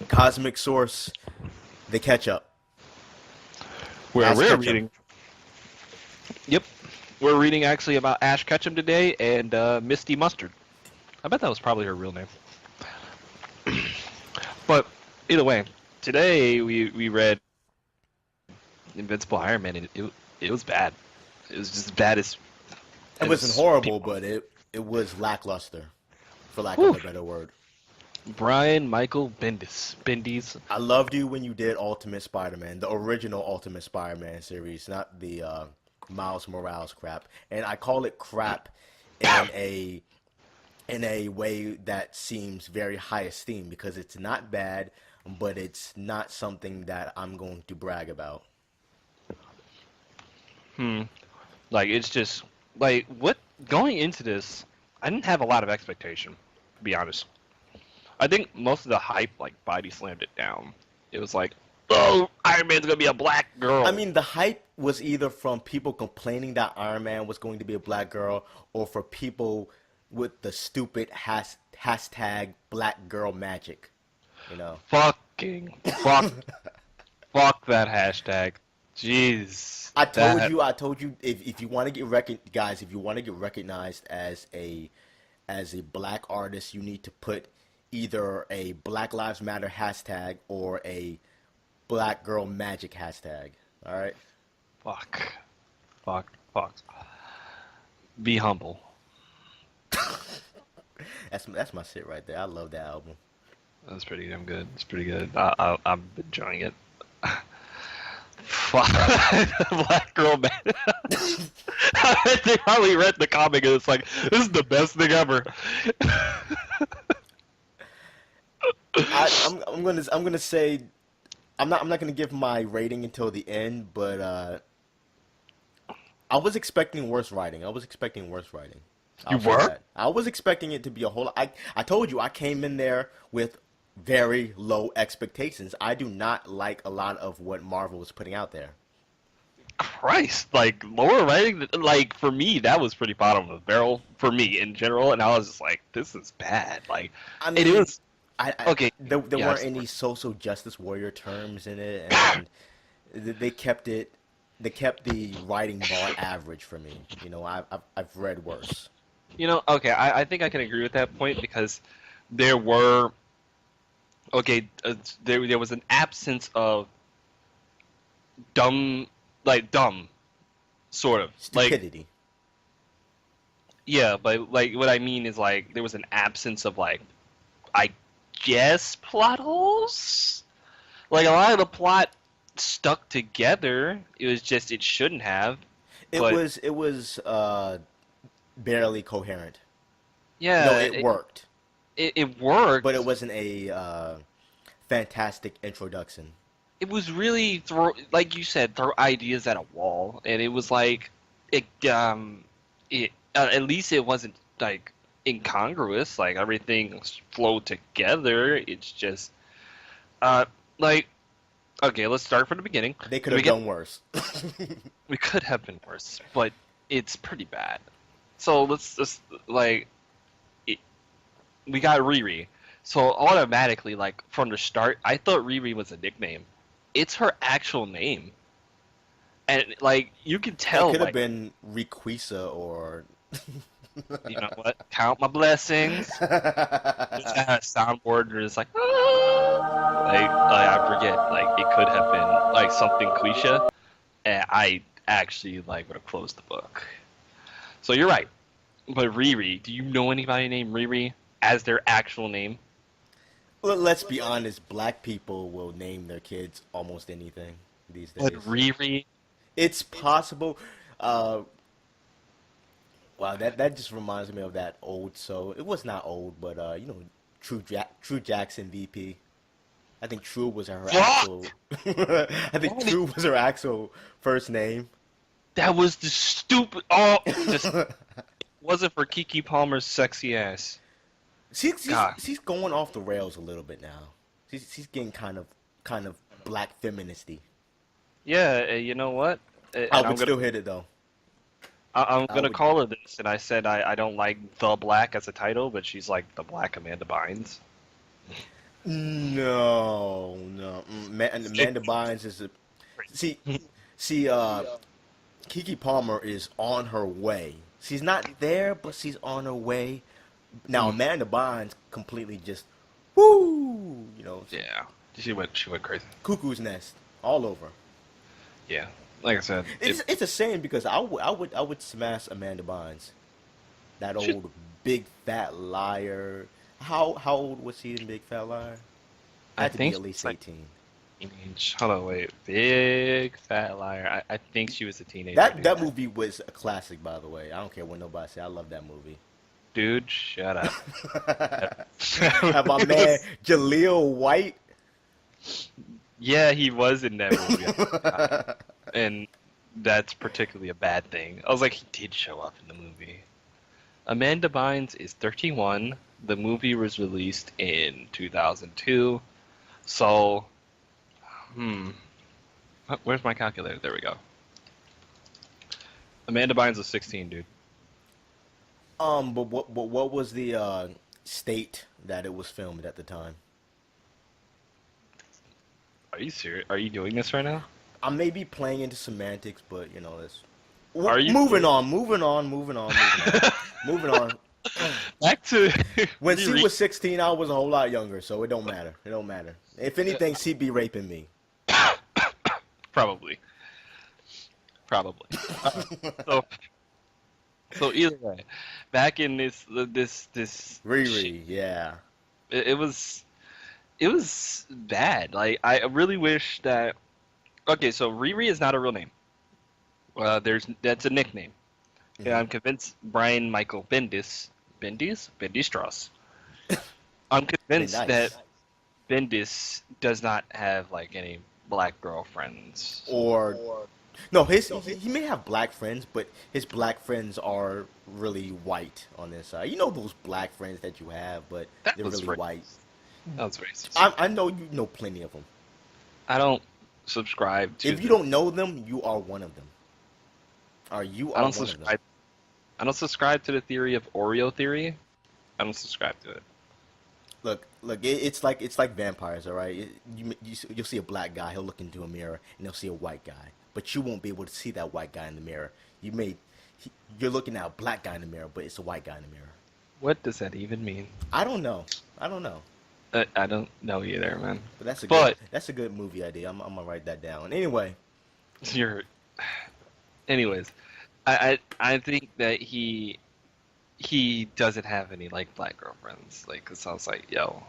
Cosmic Source, the Catchup. Where Ash we're Ketchum. reading. Yep, we're reading actually about Ash Ketchum today and Misty Mustard. I bet that was probably her real name. But either way, today we read Invincible Iron Man, and it was bad. It was just bad It wasn't as horrible, people. but it was lackluster, for lack of Whew. a better word. Brian Michael Bendis. I loved you when you did Ultimate Spider-Man, the original Ultimate Spider-Man series, not the Miles Morales crap. And I call it crap in a way that seems very high esteem because it's not bad, but it's not something that I'm going to brag about. Hmm. Like it's just like what going into this, I didn't have a lot of expectation, to be honest. I think most of the hype like body slammed it down. It was like, oh, Iron Man's gonna be a black I girl. mean, the hype was either from people complaining that Iron Man was going to be a black girl, or for people with the stupid hashtag Black Girl Magic. You know, Fucking fuck that hashtag. Jeez, that I told you, if you want to guys, if you want to get recognized as a black artist, you need to put either a Black Lives Matter hashtag or a Black Girl Magic hashtag. All right. fuck, fuck. Be humble. That's my shit right there. I love that album. That's pretty damn good. It's pretty good. I'm enjoying it. Fuck. Black girl man. They probably read the comic and it's like, this is the best thing ever. I'm gonna say I'm not gonna give my rating until the end, but I was expecting worse writing. I was expecting worse writing. You I'll say were? that. I was expecting it to be a whole. I told you I came in there with very low expectations. I do not like a lot of what Marvel was putting out there. Christ, like lower writing, like for me, that was pretty bottom of the barrel for me in general, and I was just like, this is bad. Like, I it mean, was I okay. there weren't Yes, any social justice warrior terms in it, and they kept it. They kept the writing bar average for me. You know, I've read worse. okay. I think I can agree with that point because there were there was an absence of dumb, like dumb, sort of like Stupidity. yeah, but like what I mean is like there was an absence of like I guess plot holes. Like a lot of the plot stuck together. It was just it shouldn't have. But It was barely coherent. No, yeah, it worked, it but it worked. wasn't a fantastic introduction. It was really throw like you said, throw ideas at a wall, and it was like it at least it wasn't like incongruous. Like everything flowed together. It's just uh like okay, let's start from the beginning. They could The have begin done worse. we could have been worse, but it's pretty bad. So let's just like it, we got Riri. So automatically, like from the start, I thought Riri was a nickname. It's her actual name, and like you can It tell, could have like been Requisa or. you know what? Count my blessings. Just had a soundboard, and it's like, "Ah." like I forget. Like it could have been like something cliche, and I actually like would have closed the book. So you're right. But Riri, do you know anybody named Riri as their actual name? Let's be honest, black people will name their kids almost anything these But days. Riri, It's possible. Uh, wow, that just reminds me of that old. So it was not old, but you know, True Jackson VP. I think True was her actual. fuck! I think True was her actual first name. That was the stupid. Oh, just wasn't for Kiki Palmer's sexy ass. God. She's going off the rails a little bit now. She's getting kind of black feministy. Yeah, you know what? I And would still hit it though. I'm I gonna would. call her this. And I said I don't like the Black as a title, but she's like the Black Amanda Bynes. No. Amanda Bynes is a see see Kiki Palmer is on her way. She's not there, but she's on her way. Now Mm, Amanda Bynes completely just woo, yeah, she went crazy. cuckoo's nest all over. Yeah, like I said, It's a shame because I would smash Amanda Bynes. That she, old big fat liar. How old was he in Big Fat Liar? I Had to be think at it's least like 18. teenage. Hold on, wait, big fat liar. I think she was a teenager, That dude. that movie was a classic, by the way. I don't care what nobody say. I love that movie. Dude, shut up. And my It man was, Jaleel White. yeah, he was in that movie, and that's particularly a bad thing. I was like, he did show up in the movie. Amanda Bynes is 31. The movie was released in 2002. So, hmm, where's my calculator? There we go. Amanda Bynes was 16, dude. But what was the state that it was filmed at the time? Are you serious? Are you doing this right now? I may be playing into semantics, but it's Are you moving on, moving on. back to When she Riri? was 16, I was a whole lot younger, so it don't matter. It don't matter. If anything, she'd be raping me. Probably, probably. So, so either way, back in this Riri, yeah. it was bad. Like I really wish that. Okay, so Riri is not a real name. That's a nickname. Yeah, Hmm. I'm convinced Brian Michael Bendis Strauss. I'm Be convinced that nice. Bendis does not have like any black girlfriends. Or no, he may have black friends, but his black friends are really white on this side. You know those black friends that you have, but That they're was really white. racist. That was racist. I know you know plenty of them. I don't subscribe to If you the. don't know them, you are one of them. Or you I are don't one of them. subscribe. I don't subscribe to the theory of Oreo theory. I don't subscribe to it. Look, it's like vampires, all right. You'll see a black guy, he'll look into a mirror, and he'll see a white guy, but you won't be able to see that white guy in the mirror. You may, you're looking at a black guy in the mirror, but it's a white guy in the mirror. What does that even mean? I don't know. I don't know. I don't know either, man. But But that's a good movie idea. I'm gonna write that down. Anyway, you're. Anyways, I think that he doesn't have any like black girlfriends. Like it sounds like yo,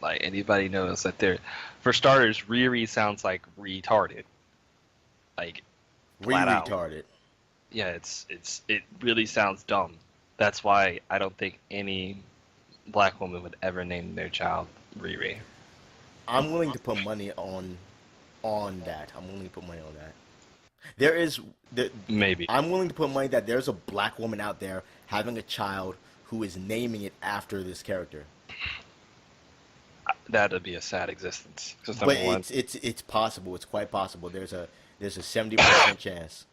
like anybody knows that they're. For starters, Riri sounds like retarded. Like flat out. retarded. Yeah, it really sounds dumb. That's why I don't think any black woman would ever name their child Riri. I'm willing to put money on that. I'm willing to put money on that. There is the Maybe I'm willing to put money that there's a black woman out there having a child who is naming it after this character. that'd be a sad existence. Because But number one, it's possible. It's quite possible. There's a 70% chance.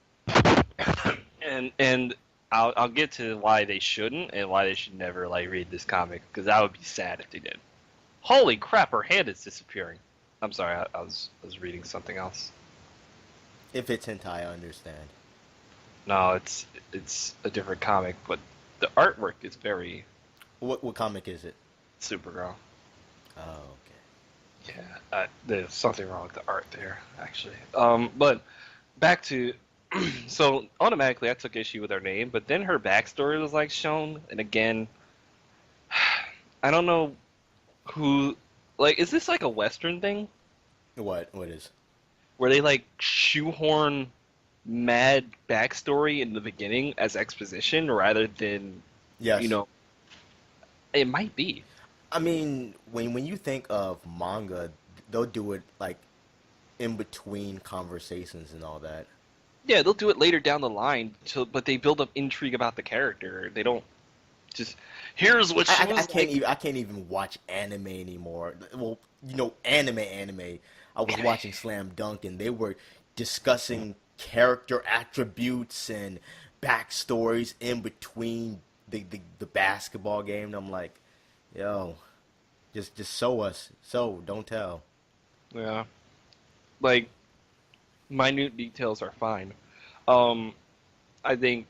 and I'll get to why they shouldn't and why they should never like read this comic because that would be sad if they did. Holy crap, her hand is disappearing. I'm sorry, I was reading something else. If it's hentai, I understand. No, it's a different comic, but the artwork is very What comic is it? Supergirl. Oh, Yeah, there's something wrong with the art there, actually. But back to so automatically I took issue with her name, but then her backstory was like shown, and again, I don't know who. Like, is this like a Western thing okay. What is? where they like shoehorn mad backstory in the beginning as exposition rather than you Yes. know it might be. I mean, when you think of manga, they'll do it like in between conversations and all that. Yeah, they'll do it later down the line, but they build up intrigue about the character. They don't just here's what she I was can't like. even I can't even watch anime anymore. Well, anime. I was watching Slam Dunk and they were discussing character attributes and backstories in between the basketball game. And I'm like, yo, Just show us. So don't tell. Yeah, like minute details are fine. Um, I think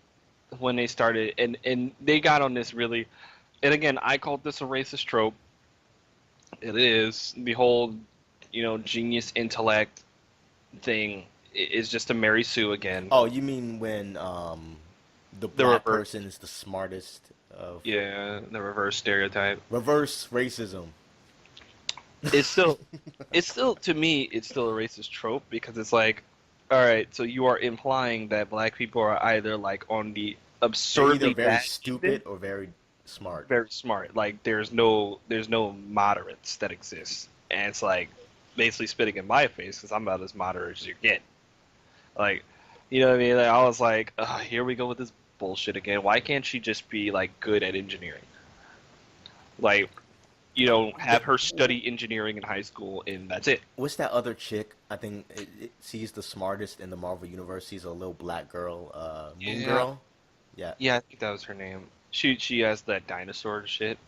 when they started and they got on this really, and again, I called this a racist trope. It is the whole, genius intellect thing is just a Mary Sue again. Oh, you mean when the The black reverse, person is the smartest of yeah, the reverse stereotype. reverse racism? It's still, it's still to me, it's still a racist trope because it's like, all right, so you are implying that black people are either like on the They're either absurdly very bad end, stupid or very smart. very smart. Like there's no moderates that exist, and it's like basically spitting in my face because I'm about as moderate as you get. Like, you know what I mean? Like, I was like, ugh, here we go with this bullshit again. Why can't she just be like good at engineering? Like, have her study engineering in high school, and that's it. What's that other chick? I think she's the smartest in the Marvel universe. She's a little black girl, Moon Yeah, Girl. Yeah, yeah, I think that was her name. She has that dinosaur shit.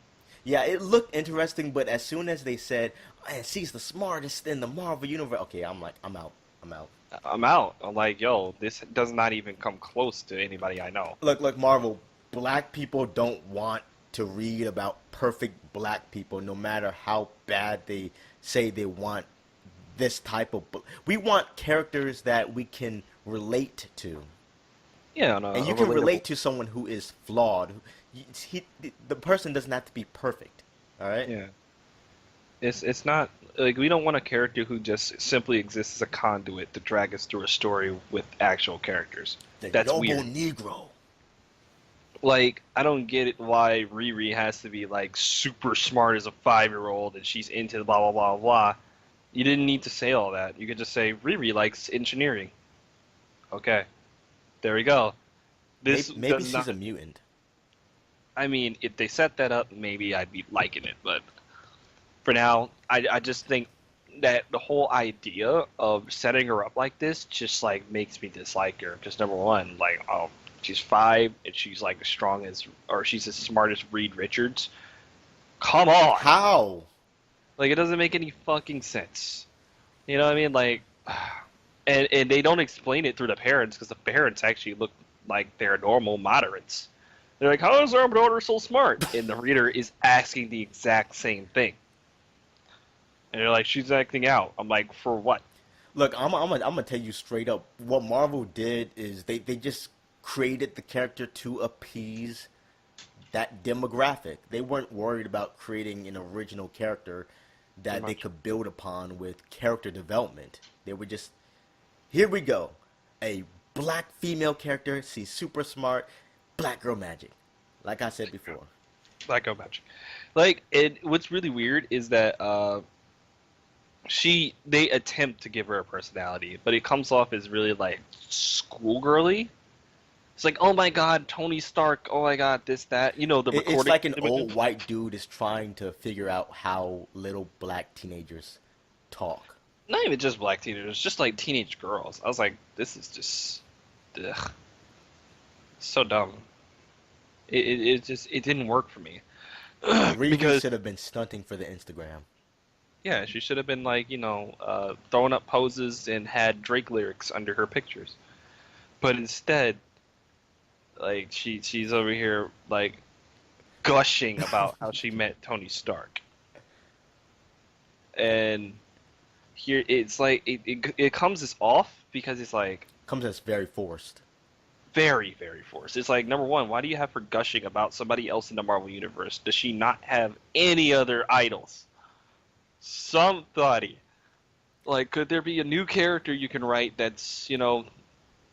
yeah. It looked interesting, but as soon as they said, "Man, she's the smartest in the Marvel universe," okay, I'm like, I'm out. I'm out. I'm out. I'm like, yo, this does not even come close to anybody I know. Look, Marvel. Black people don't want to read about perfect black people, no matter how bad they say they want this type of. We want characters that we can relate to. Yeah, no, And you a can relatable. relate to someone who is flawed. The person doesn't have to be perfect. All right. Yeah, it's not like we don't want a character who just simply exists as a conduit to drag us through a story with actual characters. The That's noble weird. Negro. Like, I don't get it why Riri has to be like super smart as a 5-year-old and she's into blah blah blah blah. You didn't need to say all that. You could just say Riri likes engineering. Okay, there we go. This Maybe does she's not. a mutant. I mean, if they set that up, maybe I'd be liking it. But for now, I just think that the whole idea of setting her up like this just like makes me dislike her. Just number one, like, oh, she's 5 and she's like as strong as, or she's as smart as Reed Richards. Come on, How? like it doesn't make any fucking sense. You know what I mean? Like, and they don't explain it through the parents because the parents actually look like they're normal moderates. They're like, "How is our daughter so smart?" And the reader is asking the exact same thing. And they're like, "She's acting out." I'm like, "For what?" Look, I'm gonna tell you straight up. What Marvel did is they just created the character to appease that demographic. They weren't worried about creating an original character Pretty that they much. could build upon with character development. They were just, here we go. A black female character, she's super smart, black girl magic. Like I said before. Black Girl Magic. Like, what's really weird is that they attempt to give her a personality, but it comes off as really like schoolgirly. It's like, oh my god, Tony Stark. Oh my god, this that. The It's recording like an images. old white dude is trying to figure out how little black teenagers talk. Not even just black teenagers, just like teenage girls. I was like, this is just, ugh, so dumb. It didn't work for me Riri because should have been stunting for the Instagram. yeah, she should have been like throwing up poses and had Drake lyrics under her pictures, but instead, like she's over here like gushing about how she met Tony Stark, and here it's like it comes as off because it's like Comes as very forced. very, very forced. It's like, number one, why do you have her gushing about somebody else in the Marvel Universe? Does she not have any other idols? Somebody. Like, could there be a new character you can write that's,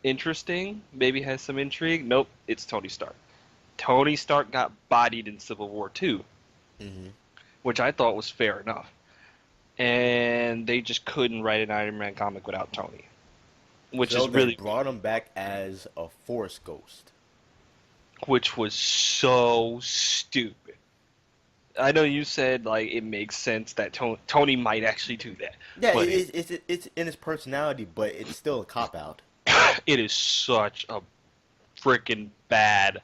interesting? Maybe has some intrigue? Nope, it's Tony Stark. Tony Stark got bodied in Civil War 2, Hmm. which I thought was fair enough. And they just couldn't write an Iron Man comic without Tony, which So is they really brought him back as a force ghost. which was so stupid. I know you said like it makes sense that Tony might actually do that, Yeah, but it's in his personality, but it's still a cop out. it is such a freaking bad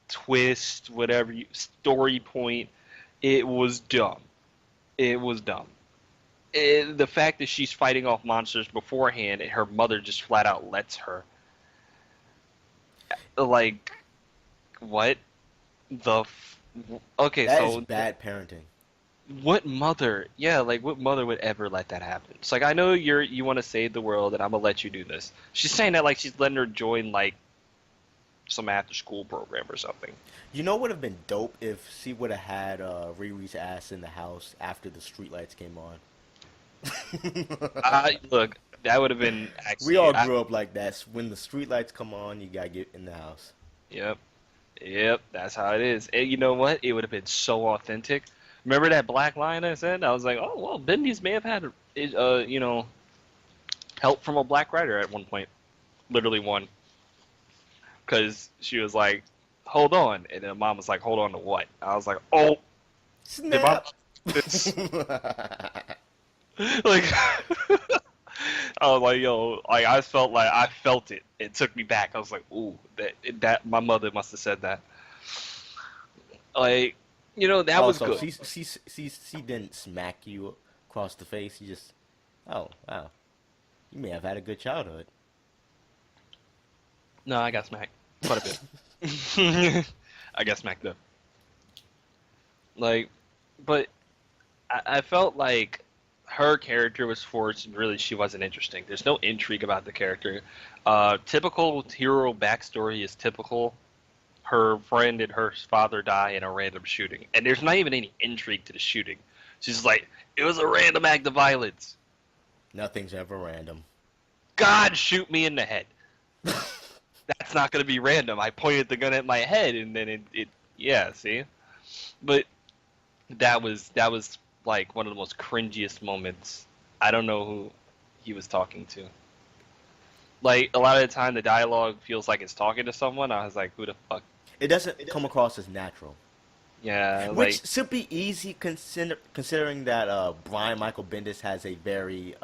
twist, whatever story point. It was dumb. It was dumb. The fact that she's fighting off monsters beforehand and her mother just flat out lets her. Like, what? Okay, That is so bad parenting. what mother? Yeah, like what mother would ever let that happen? It's like I know you want to save the world and I'm gonna let you do this. She's saying that like she's letting her join like some after school program or something. You know what would have been dope if she would have had Riri's ass in the house after the streetlights came on. Look, that would have been We actually. all grew up like that. When the streetlights come on, you gotta get in the house. Yep, yep, that's how it is. And you know what? It would have been so authentic. Remember that black line I said? I was like, oh well, Bendis may have had, help from a black writer at one point. Literally one, because she was like, hold on, and then mom was like, hold on to what? I was like, oh, did mom Snap! this? Like, I was like, yo, like I felt it. It took me back. I was like, ooh, that my mother must have said that. Like, that was Also, good. she didn't smack you across the face. She just, oh wow, you may have had a good childhood. No, I got smacked quite a bit. I got smacked up. Like, but I felt like her character was forced, and really she wasn't interesting. There's no intrigue about the character. Typical hero backstory is typical. Her friend and her father die in a random shooting, and there's not even any intrigue to the shooting. She's just like, it was a random act of violence. Nothing's ever random. God, shoot me in the head. That's not gonna be random. I pointed the gun at my head, and then it yeah, see. But that was like one of the most cringiest moments. I don't know who he was talking to. Like a lot of the time, the dialogue feels like it's talking to someone. I was like, who the fuck? It doesn't come across as natural. Yeah, Which like should be easy considering that Brian Michael Bendis has a very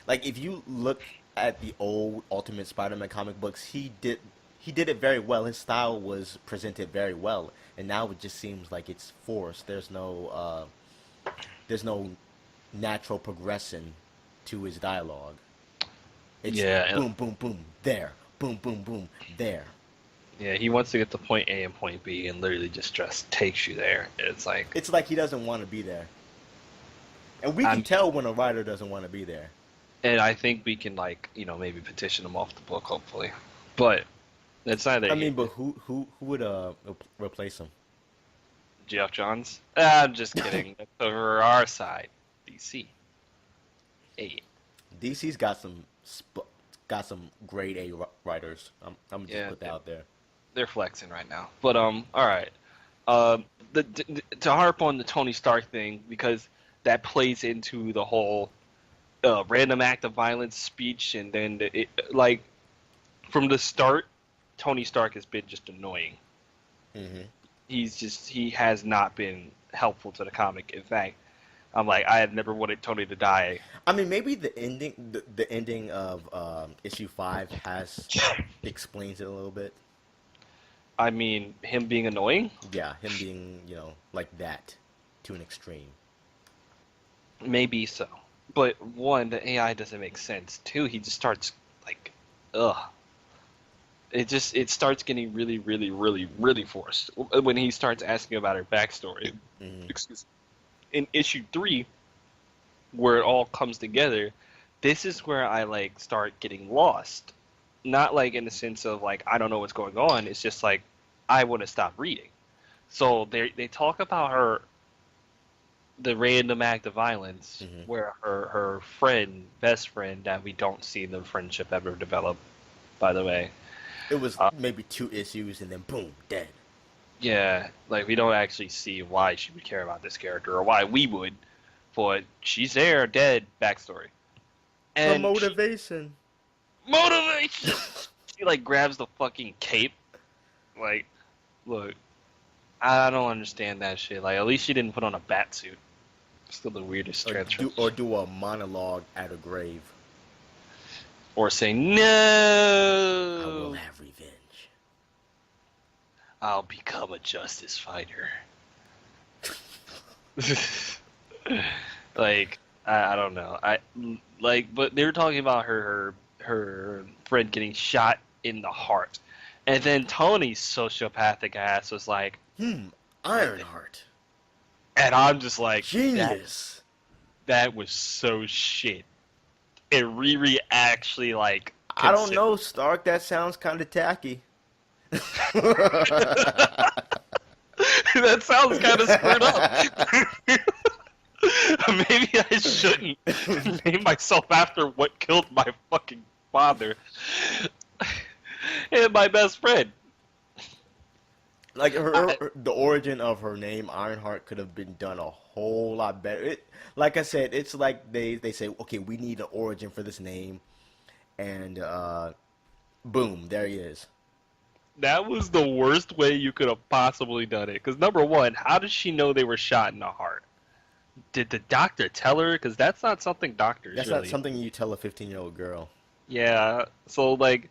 like if you look at the old Ultimate Spider-Man comic books, he did it very well. His style was presented very well, and now it just seems like it's forced. There's no natural progression to his dialogue. It's yeah, boom boom boom there, boom boom boom there. yeah. He wants to get to point A and point B, and literally just takes you there. It's like, It's like he doesn't want to be there, and we can I'm, tell when a writer doesn't want to be there. and I think we can like maybe petition him off the book, hopefully. But it's neither I here. mean, but who would replace him? Geoff Johns. I'm just kidding. That's over our side. DC. Hey, DC's got some grade A writers. I'm gonna just yeah, put that out there. they're flexing right now. But all right. To harp on the Tony Stark thing because that plays into the whole random act of violence speech, and then like from the start, Tony Stark has been just annoying. Hmm. He has not been helpful to the comic. In fact, I'm like I have never wanted Tony to die. I mean, maybe the ending of issue 5 has explains it a little bit. I mean, him being annoying, Yeah, him being like that to an extreme. maybe so. But one, the AI doesn't make sense. Two, he just starts like, ugh. It starts getting really, really, really, really forced when he starts asking about her backstory. Hmm. Excuse me. In issue 3, where it all comes together, this is where I like start getting lost. Not like in the sense of like I don't know what's going on. It's just like I want to stop reading. So they talk about the random act of violence Hmm. where her friend, best friend that we don't see the friendship ever develop. By the way, It was uh, maybe 2 issues and then boom, dead. yeah, like we don't actually see why she would care about this character or why we would, but she's there, dead, backstory, Her and motivation. motivation. She like grabs the fucking cape. Like, look, I don't understand that shit. Like, at least she didn't put on a bat suit. Still the weirdest transfer. Or do a monologue at a grave. Or say I will no. have revenge. I'll become a justice fighter. Like, I don't know. But they were talking about her friend getting shot in the heart, and then Tony's sociopathic ass was like, Ironheart. and I'm just like, Genius. that was so shit. And Riri actually like I don't considered. know, Stark. That sounds kind of tacky. That sounds kind of screwed up. Maybe I shouldn't name myself after what killed my fucking father and my best friend. Like the origin of her name, Ironheart, could have been done a whole lot better. Like I said, it's like they say, okay, we need an origin for this name, and boom, there he is. That was the worst way you could have possibly done it. Because number one, how does she know they were shot in the heart? Did the doctor tell her? Because that's not something doctors That's really. not something you tell a 15-year-old girl. Yeah. So like,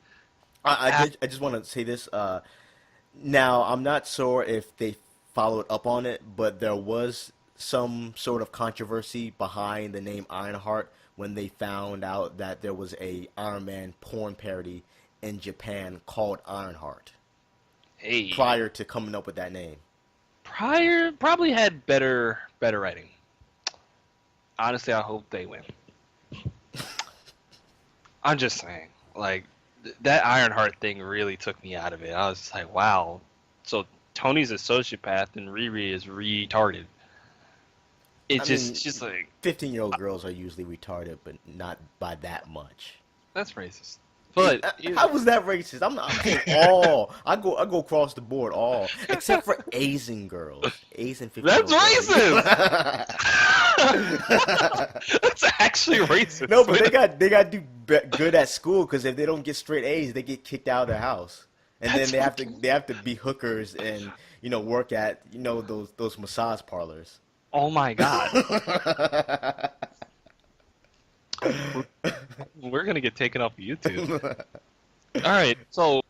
I just want to say this. Now, I'm not sure if they followed up on it, but there was some sort of controversy behind the name Ironheart when they found out that there was a Iron Man porn parody in Japan called Ironheart hey, prior to coming up with that name. prior probably had better writing. Honestly, I hope they win. I'm just saying, like that Ironheart thing really took me out of it. I was just like, wow. So Tony's a sociopath and Riri is retarded. I It's mean, just like 15-year-old girls are usually retarded, but not by that much. that's racist. But How was that racist? I'm saying all. I go across the board, all except for Asian girls, Asian 15-year-old that's girls. racist. That's actually racist. No, but they got to do good at school because if they don't get straight A's, they get kicked out of their house, and then they have to be hookers and work at those massage parlors. Oh my god. We're gonna get taken off of YouTube. All right. So,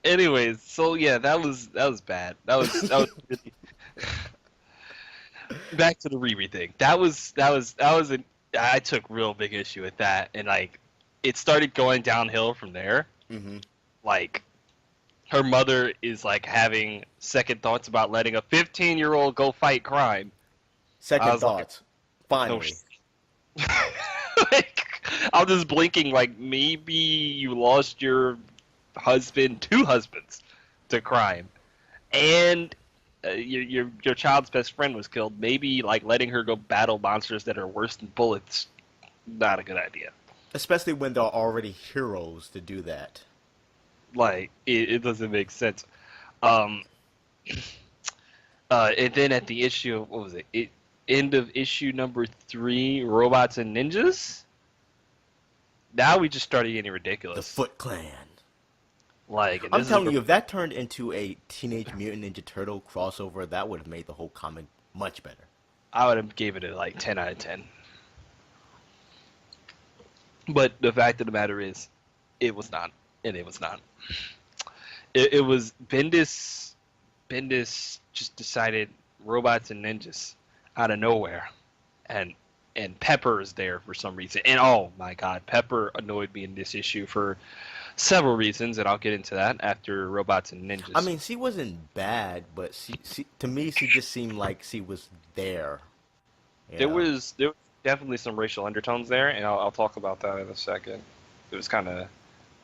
anyways, so yeah, that was bad. That was really... Back to the Riri thing. I took real big issue with that, and like, it started going downhill from there. Hmm. Like, her mother is like having second thoughts about letting a 15-year-old go fight crime. Second thoughts. Finally. No, like, I'm just blinking. Like, maybe you lost your husband, two husbands, to crime, and your child's best friend was killed. Maybe like letting her go battle monsters that are worse than bullets, not a good idea. Especially when there are already heroes to do that. Like, it doesn't make sense. Um, and then at the issue, what was it? End of issue number 3, Robots and Ninjas. Now we just started getting ridiculous. The Foot Clan. Like, I'm telling you, if that turned into a Teenage Mutant Ninja Turtle crossover, that would have made the whole comic much better. I would have gave it a like 10 out of 10. But the fact of the matter is, it was not, and it was not. It was Bendis. Bendis just decided Robots and Ninjas out of nowhere, and Pepper is there for some reason. And oh my God, Pepper annoyed me in this issue for several reasons, and I'll get into that after Robots and Ninjas. I mean, she wasn't bad, but she to me, she just seemed like she was there. There was definitely some racial undertones there, and I'll talk about that in a second. It was kind of,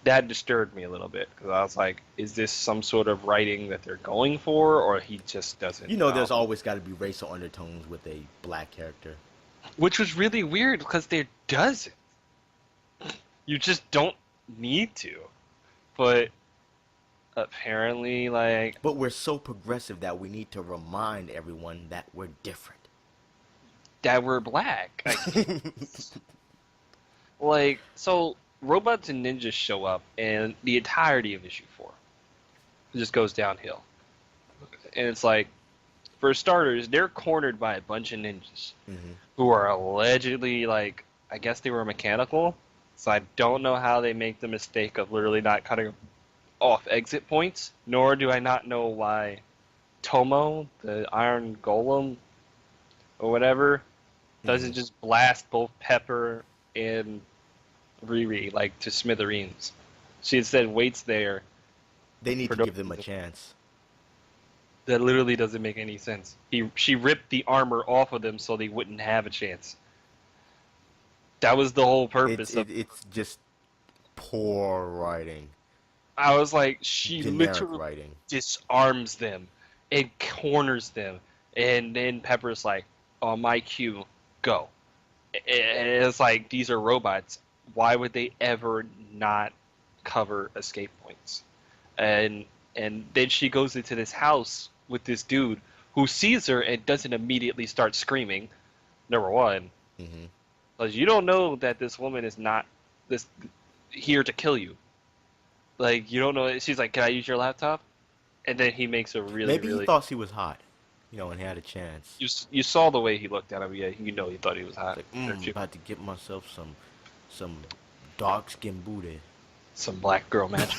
that disturbed me a little bit because I was like, is this some sort of writing that they're going for, or he just doesn't? There's always got to be racial undertones with a black character. Which was really weird because there doesn't. You just don't need to. But apparently, like... But we're so progressive that we need to remind everyone that we're different. That we're black. Like, so Robots and Ninjas show up, and the entirety of issue 4 just goes downhill. And it's like, for starters, they're cornered by a bunch of ninjas who are allegedly, like, I guess they were mechanical. So I don't know how they make the mistake of literally not cutting off exit points, nor do I not know why Tomo, the Iron Golem, or whatever, doesn't just blast both Pepper and Riri like to smithereens. She instead waits there They need for to no give them a reason. chance. That literally doesn't make any sense. She ripped the armor off of them so they wouldn't have a chance. That was the whole purpose of. It's just poor writing, I was like, she generic literally writing. disarms them and corners them, and then Pepper's like, "On my cue, go." And it's like, these are robots. Why would they ever not cover escape points? And then she goes into this house with this dude who sees her and doesn't immediately start screaming. Number one, Hmm. because you don't know that this woman is not this here to kill you. Like, you don't know. She's like, "Can I use your laptop?" And then he makes a really, Maybe he really. thought she was hot, and he had a chance. You saw the way he looked at him. Yeah, you know he thought he was It's hot. like, about to get myself some dark skin booty. Some black girl magic.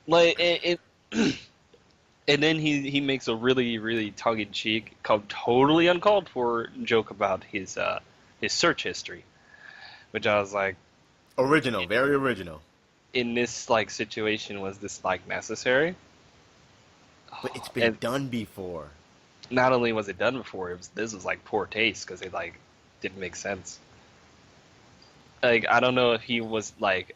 Like and then he makes a really, really tongue in cheek, totally uncalled for joke about his search history, which I was like, Original, very original. in this like situation, was this like necessary? But it's been And done before. not only was it done before, this was like poor taste because it like didn't make sense. Like, I don't know if he was like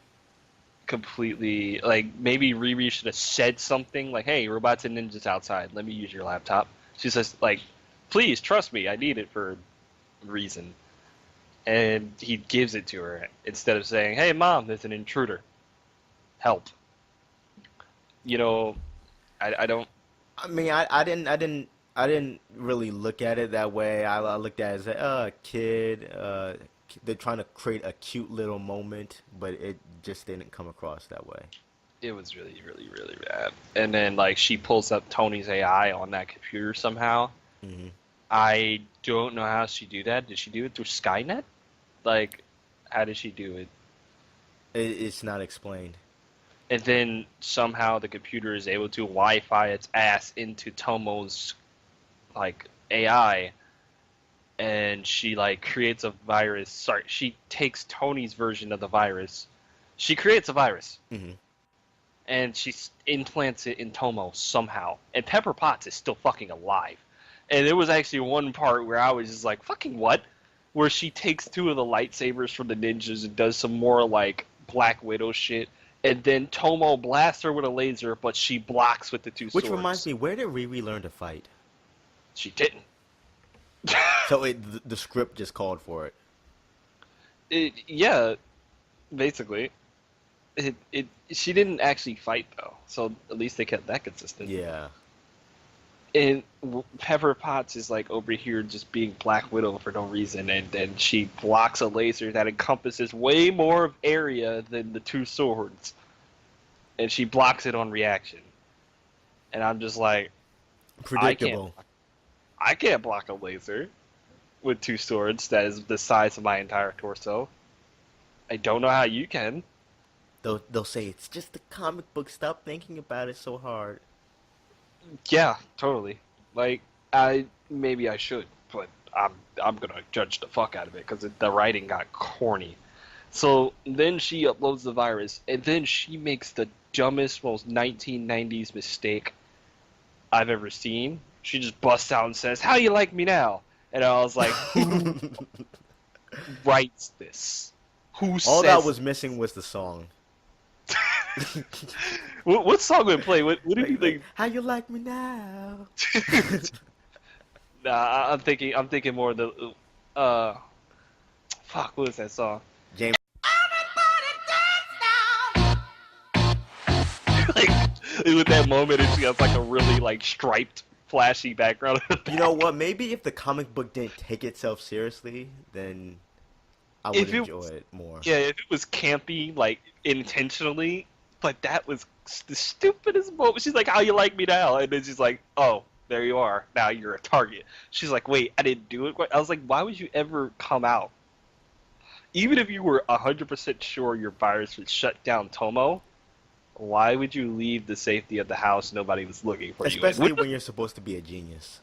completely like, maybe Riri should have said something like, "Hey, robots and ninjas outside. Let me use your laptop." She says like, "Please trust me. I need it for a reason." And he gives it to her instead of saying, "Hey, mom, there's an intruder. Help." You know, I don't. I mean, I didn't really look at it that way. I looked at it as a kid. They're trying to create a cute little moment, but it just didn't come across that way. It was really, really, really bad. And then like she pulls up Tony's AI on that computer somehow. Hmm. I don't know how she do that. Did she do it through Skynet? Like, how did she do it? It's not explained. And then somehow the computer is able to Wi-Fi its ass into Tomo's like AI, and she like creates a virus. Sorry, she takes Tony's version of the virus. She creates a virus, Hmm. and she implants it in Tomo somehow. And Pepper Potts is still fucking alive. And there was actually one part where I was just like, "Fucking what?" Where she takes two of the lightsabers from the ninjas and does some more like Black Widow shit. And then Tomo blasts her with a laser, but she blocks with the two Which swords. reminds me, where did Riri learn to fight? She didn't. So the script just called for it. Yeah, basically. She didn't actually fight though, so at least they kept that consistent. Yeah. And Pepper Potts is like over here just being Black Widow for no reason, and then she blocks a laser that encompasses way more of area than the two swords, and she blocks it on reaction. And I'm just like, Predictable. I can't block a laser with two swords that is the size of my entire torso. I don't know how you can. They'll say it's just the comic book. Stop thinking about it so hard. Yeah, totally. Like, maybe I should, but I'm gonna judge the fuck out of it because the writing got corny. So then she uploads the virus, and then she makes the dumbest, most 1990s mistake I've ever seen. She just busts out and says, "How you like me now?" And I was like, "Who writes this? Who All says?" that was missing was the song. What song would play? What do you think? How you like me now? Nah, I'm thinking more of the fuck, what was that song? James. Like, with that moment, she has like a really like striped, flashy background. You know what? Maybe if the comic book didn't take itself seriously, then I would If it enjoy was- it more. Yeah, if it was campy, like intentionally, but that was the stupidest moment. She's like, "How you like me now?" And then she's like, "Oh, there you are. Now you're a target." She's like, "Wait, I didn't do it." I was like, "Why would you ever come out? Even if you were 100% sure your virus would shut down Tomo, why would you leave the safety of the house? Nobody was looking for Especially you." when you're supposed to be a genius.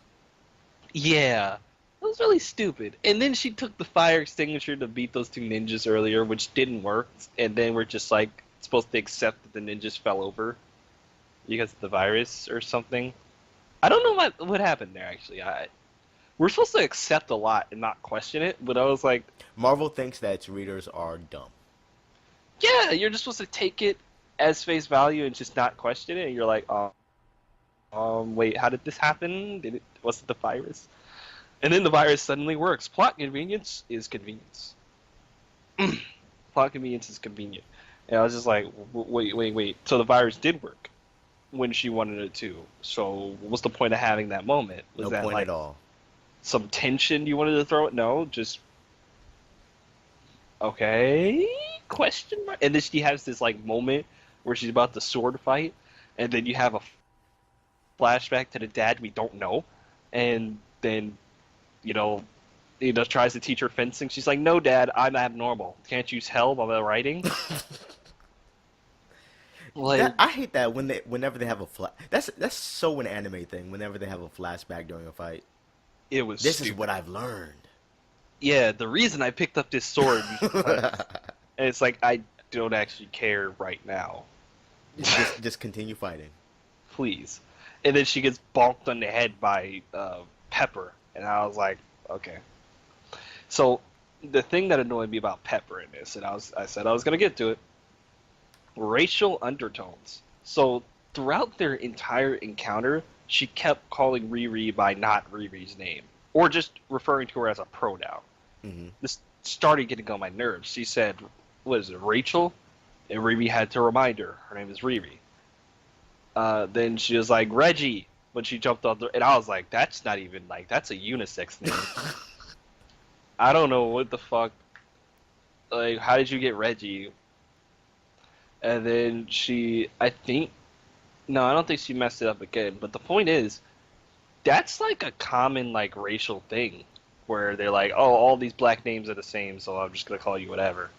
Yeah, It was really stupid. And then she took the fire extinguisher to beat those two ninjas earlier, which didn't work. And then we're just like supposed to accept that the ninjas fell over because of the virus or something. I don't know what happened there actually. We're supposed to accept a lot and not question it, but I was like, Marvel thinks that its readers are dumb. yeah, you're just supposed to take it as face value and just not question it. And you're like, wait, how did this happen? Was it the virus? And then the virus suddenly works. Plot convenience is convenience. Plot convenience is convenient. And I was just like, wait. So the virus did work when she wanted it to. So what's the point of having that moment? Was No that point like at all. some tension you wanted to throw it? No, just okay? Question mark. And then she has this like moment where she's about to sword fight, and then you have a flashback to the dad we don't know, and then tries to teach her fencing. She's like, "No, Dad, I'm abnormal. Can't use hell while they're writing." Like, I hate that whenever they have a that's so an anime thing. Whenever they have a flashback during a fight, it was. this stupid. is what I've learned. Yeah, the reason I picked up this sword, and it's like I don't actually care right now. Just continue fighting. Please. And then she gets bonked on the head by Pepper, and I was like, okay. So the thing that annoyed me about Pepper in this, and I said I was gonna get to it, racial undertones. So throughout their entire encounter, she kept calling Riri by not Riri's name, or just referring to her as a pronoun. Mm-hmm. This started getting on my nerves. She said, "What is it, Rachel?" And Riri had to remind her her name is Riri. Then she was like Reggie when she jumped on and I was like, that's not even like that's a unisex name. I don't know what the fuck. Like, how did you get Reggie? And then I don't think she messed it up again. But the point is, that's like a common like racial thing where they're like, oh, all these black names are the same, so I'm just gonna call you whatever.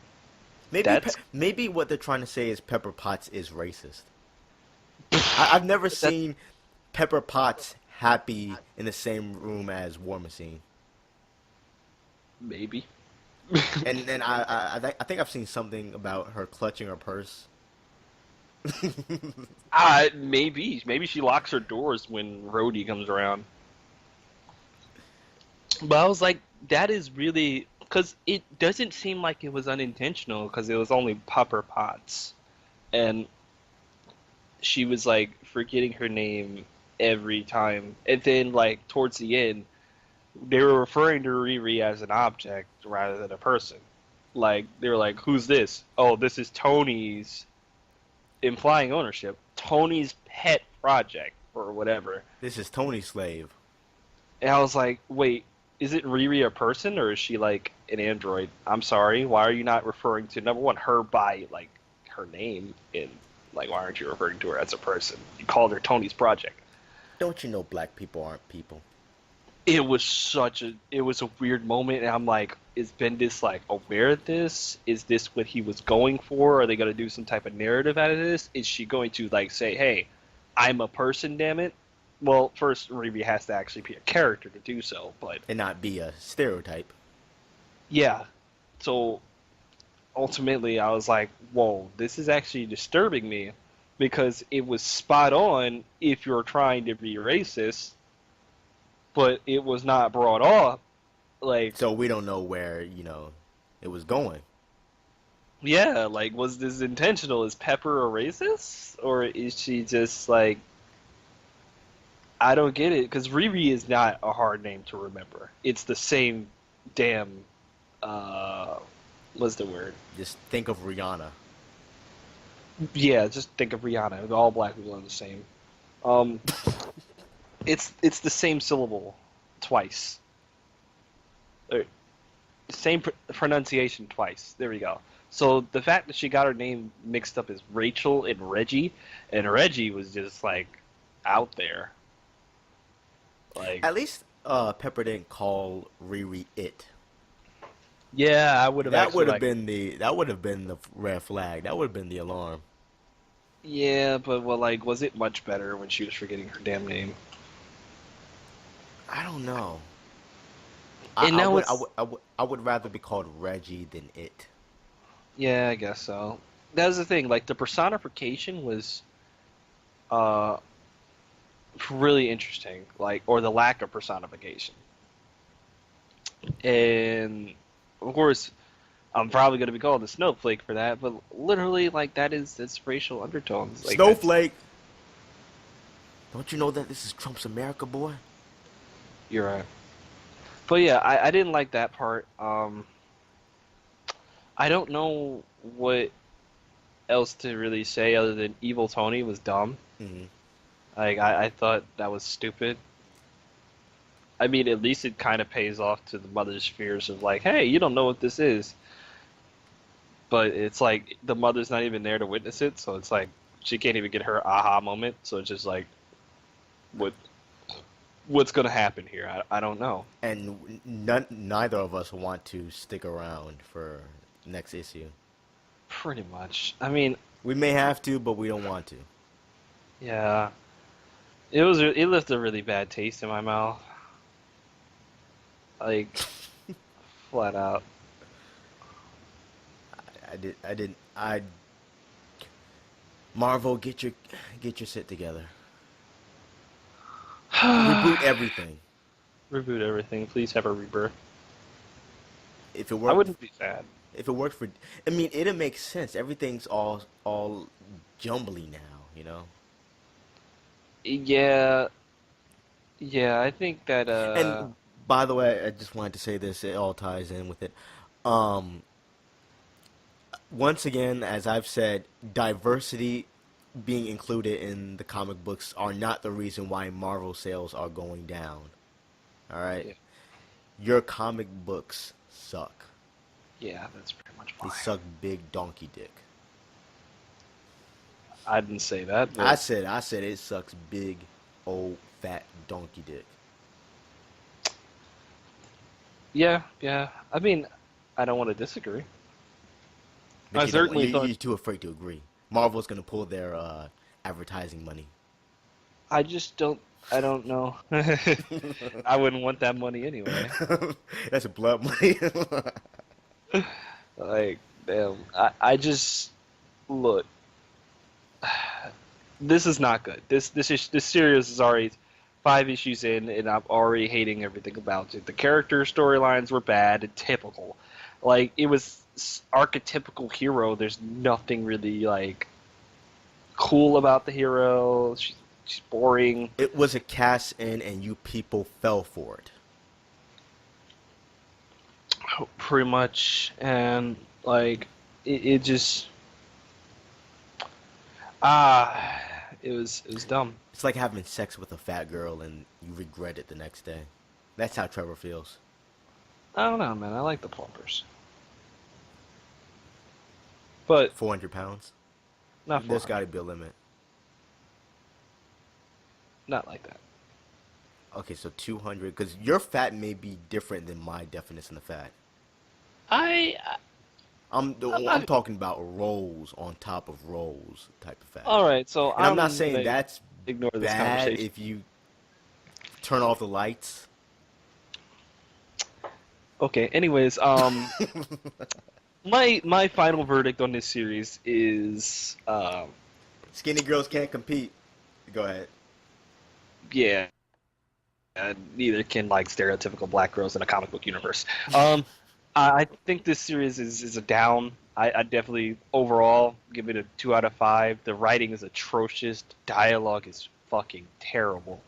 Maybe what they're trying to say is Pepper Potts is racist. I've never seen Pepper Potts happy in the same room as War Machine. Maybe. And I think I've seen something about her clutching her purse. Maybe she locks her doors when Rhodey comes around. But I was like, that is really because it doesn't seem like it was unintentional because it was only Pepper Potts, and she was like forgetting her name every time. And then like towards the end, they were referring to Riri as an object rather than a person. Like they were like, "Who's this? Oh, this is Tony's," implying ownership. Tony's pet project or whatever. This is Tony's slave. And I was like, "Wait, is it Riri a person or is she like an android?" I'm sorry. Why are you not referring to number one her by like her name and like why aren't you referring to her as a person? You called her Tony's project. Don't you know black people aren't people? It was a weird moment, and I'm like, is Bendis like aware of this? Is this what he was going for? Are they gonna do some type of narrative out of this? Is she going to like say, "Hey, I'm a person, damn it"? Well, first Riri has to actually be a character to do so, but And not be a stereotype. yeah. So ultimately, I was like, whoa, this is actually disturbing me because it was spot on if you're trying to be racist, but it was not brought up. Like, So we don't know where, it was going. yeah, like, was this intentional? Is Pepper a racist? Or is she just like, I don't get it, because Riri is not a hard name to remember. It's the same damn, what's the word? Just think of Rihanna. Yeah, just think of Rihanna. All black people are the same. It's the same syllable twice. Or, same pronunciation twice. There we go. So the fact that she got her name mixed up as Rachel and Reggie was just like out there. Like, At least Pepper didn't call Riri it. yeah, I would have. That would have been the red flag. That would have been the alarm. Yeah, but well, like, was it much better when she was forgetting her damn name? I don't know. I, And I now would, it's I would rather be called Reggie than it. yeah, I guess so. That's the thing. Like the personification was uh really interesting. Like or the lack of personification. And of course, I'm probably gonna be called a snowflake for that, but literally, like that's racial undertones. Like that's Snowflake. Don't you know that this is Trump's America, boy? you're right. But yeah, I didn't like that part. I don't know what else to really say other than Evil Tony was dumb. Hmm. Like I thought that was stupid. I mean, at least it kind of pays off to the mother's fears of like, hey, you don't know what this is. But it's like the mother's not even there to witness it, so it's like she can't even get her aha moment. So it's just like, what what's gonna happen here? I don't know. And neither of us want to stick around for next issue. Pretty much. I mean, We may have to, but we don't want to. yeah, it left a really bad taste in my mouth. Like flat out. I didn't. Marvel, get your shit together. Reboot everything. Reboot everything. Please have a rebirth. If it I worked, wouldn't be sad. if it worked for, I mean, it'll make sense. Everything's all jumbly now, you know. Yeah, yeah. I think that And by the way, I just wanted to say this. It all ties in with it. Um, Once again, as I've said, diversity being included in the comic books are not the reason why Marvel sales are going down. All right, yeah, your comic books suck. yeah. That's pretty much They why. suck big donkey dick. I didn't say that, I but said it sucks big old fat donkey dick. yeah, yeah. I mean, I don't want to disagree. But I you don't. certainly thought. You're too afraid to agree. Marvel's gonna pull their advertising money. I just don't. I don't know. I wouldn't want that money anyway. That's a blood money. Like, damn. I just look. This is not good. This series is already 5 issues in, and I'm already hating everything about it. The character storylines were bad and typical. Like it was archetypical hero. There's nothing really like cool about the hero. She's boring. It was a cast in, and you people fell for it. Pretty much, and like it just ah, it was dumb. It's like having sex with a fat girl and you regret it the next day. That's how Trevor feels. I don't know, man. I like the plumpers, but 400 pounds. not for There's got to be a limit. not like that. Okay, so 200, because your fat may be different than my definition of fat. I I'm I'm I'm not. talking about rolls on top of rolls type of fat. All right, so And I'm not I'm saying gonna that's ignore this bad conversation. if you turn off the lights. Okay. Anyways, my final verdict on this series is Skinny girls can't compete. Go ahead. yeah. Neither can like stereotypical black girls in a comic book universe. I think this series is a down. I definitely overall give it a 2 out of 5. The writing is atrocious. The dialogue is fucking terrible.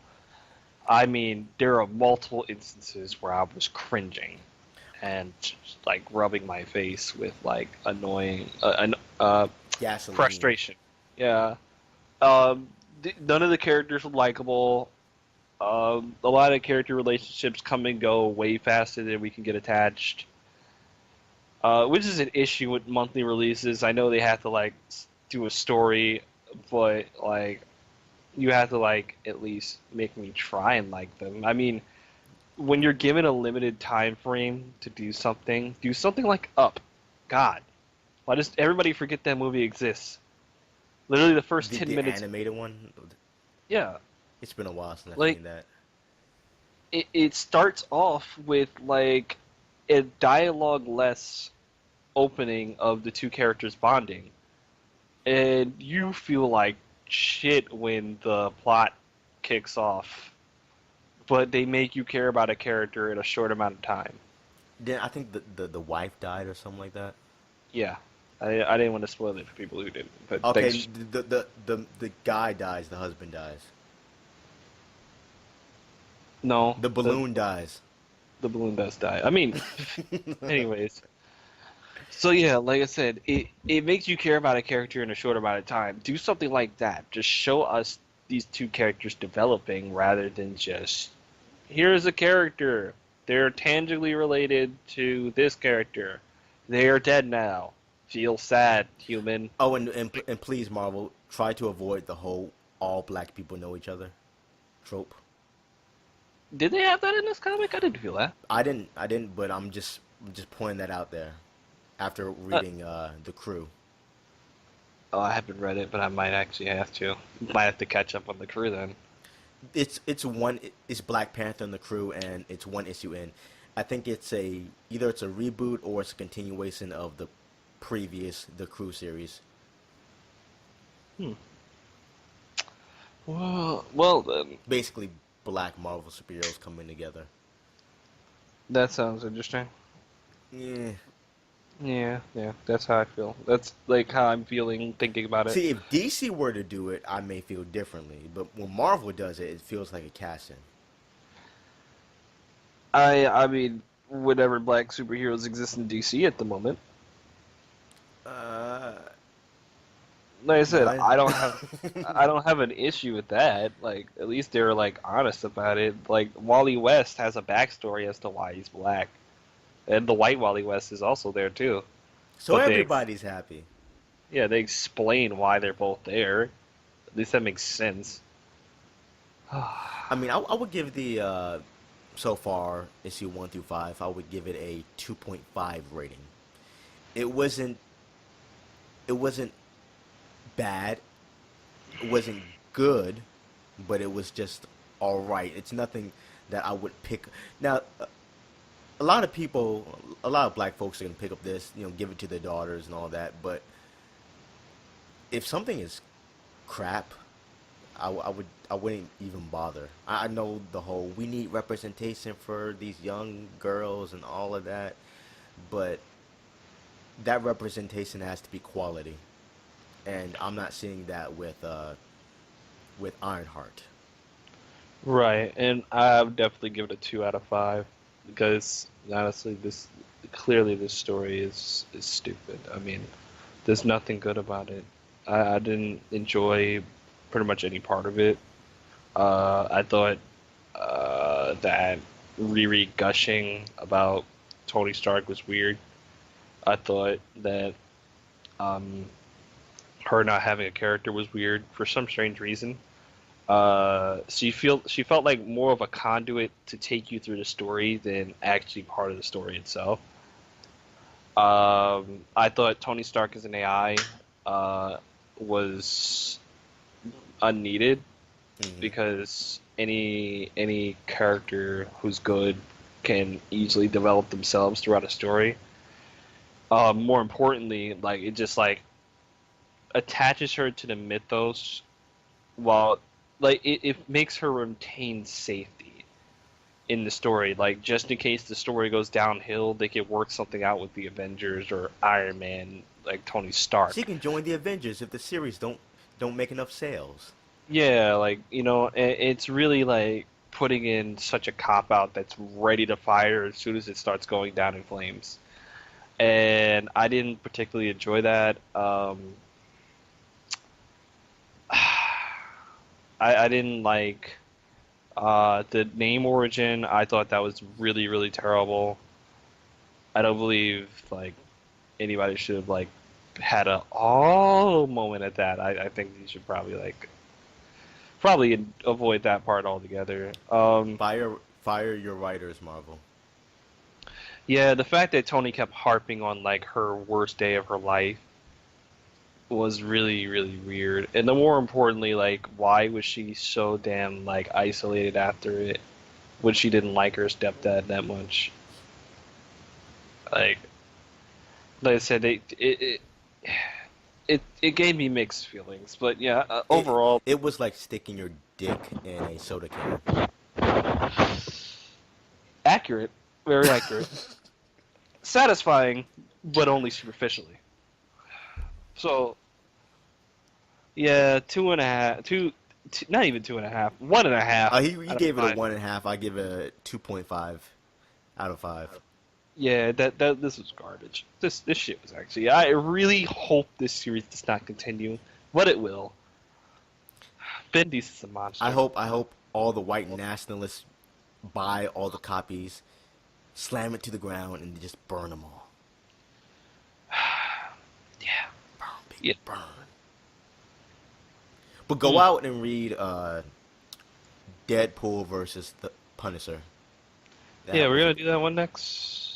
I mean, there are multiple instances where I was cringing and just, like rubbing my face with like annoying Gasoline. frustration. Yeah. None of the characters were likable. A lot of character relationships come and go way faster than we can get attached, which is an issue with monthly releases. I know they have to like do a story, but like you have to like at least make me try and like them. I mean, when you're given a limited time frame to do something like Up. God, why does everybody forget that movie exists? Literally the first 10 The minutes. animated one. Yeah, It's been a while since I've like seen that. it starts off with like a dialogue less opening of the two characters bonding, and you feel like shit when the plot kicks off, but they make you care about a character in a short amount of time. Then I think the wife died or something like that. Yeah, I didn't want to spoil it for people who didn't, but Okay, thanks. the guy dies, the husband dies, No, the balloon dies. the balloon does die. I mean, anyways. So yeah, like I said, it makes you care about a character in a short amount of time. Do something like that. Just show us these two characters developing rather than just here's a character. They're tangibly related to this character. They are dead now. Feel sad, human. Oh, and please, Marvel, try to avoid the whole all black people know each other trope. Did they have that in this comic? I didn't feel that. I didn't, but I'm just pointing that out there after Uh, reading the Crew. oh, I haven't read it, but I might actually have to. Might have to catch up on the crew then. It's Black Panther and the Crew, and it's one issue in. I think either it's a reboot or it's a continuation of the previous the Crew series. Hmm. Well then. Basically, black Marvel superheroes coming together. That sounds interesting. Yeah. Yeah, that's how I feel. That's like how I'm feeling thinking about it. See, if DC were to do it, I may feel differently. But when Marvel does it, it feels like a cast-in. I mean, whatever black superheroes exist in DC at the moment. Uh, Like I said, none. I don't have an issue with that. Like at least they're like honest about it. Like Wally West has a backstory as to why he's black, and the white Wally West is also there too. So But everybody's happy. yeah, they explain why they're both there. At least that makes sense. I mean, I would give the so far issue 1 through 5. I would give it a 2.5 rating. It wasn't. It wasn't bad. It wasn't good, but it was just all right. It's nothing that I would pick. Now, a lot of people, a lot of black folks are gonna pick up this, give it to their daughters and all that. But if something is crap, I wouldn't even bother. I know the whole we need representation for these young girls and all of that, but that representation has to be quality, and I'm not seeing that with Ironheart. Right, and I would definitely give it a 2 out of 5 because honestly, this story is stupid. I mean, there's nothing good about it. I didn't enjoy pretty much any part of it. I thought that Riri gushing about Tony Stark was weird. I thought that um, her not having a character was weird for some strange reason. She felt like more of a conduit to take you through the story than actually part of the story itself. I thought Tony Stark as an AI was unneeded Hmm. because any character who's good can easily develop themselves throughout a story. More importantly, like it just like attaches her to the mythos while like it makes her retain safety in the story. Like just in case the story goes downhill, they could work something out with the Avengers or Iron Man, like Tony She Stark. can join the Avengers if the series don't make enough sales. Yeah, like it's really like putting in such a cop out that's ready to fire as soon as it starts going down in flames. And I didn't particularly enjoy that. I didn't like the name origin. I thought that was really, really terrible. I don't believe like anybody should have like had a oh moment at that. I think you should probably probably avoid that part altogether. Fire your writers, Marvel. Yeah, the fact that Tony kept harping on like her worst day of her life was really, really weird. And the more importantly, like why was she so damn like isolated after it? when she didn't like her stepdad that much. Like, like I said, it gave me mixed feelings. But yeah, overall, it was like sticking your dick in a soda can. accurate, very accurate, satisfying, but only superficially. So yeah, 2.5, not even 2.5, 1.5. He gave it a 1.5. I give it a 2.5 out of 5. Yeah, that this was garbage. This shit was actually. I really hope this series does not continue, but it will. Bendis is a monster. I hope all the white nationalists buy all the copies, slam it to the ground, and just burn them all. Yeah, Burn, baby, yeah. burn. But go out and read Deadpool versus the Punisher. Yeah, we're gonna do that one next.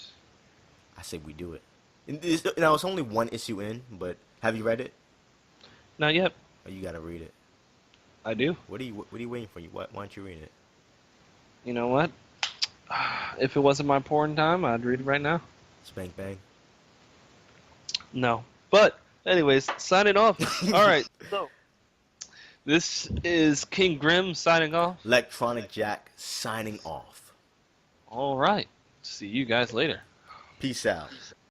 I say we do it. Now it's only one issue in, but have you read it? Not yet. Oh, you gotta read it. I do. What are you waiting for? Why don't you read it? You know what? If it wasn't my porn time, I'd read it right now. Spank bang. No. But anyways, signing off. All right. So this is King Grim signing off. Electronic Jack signing off. All right. See you guys later. Peace out.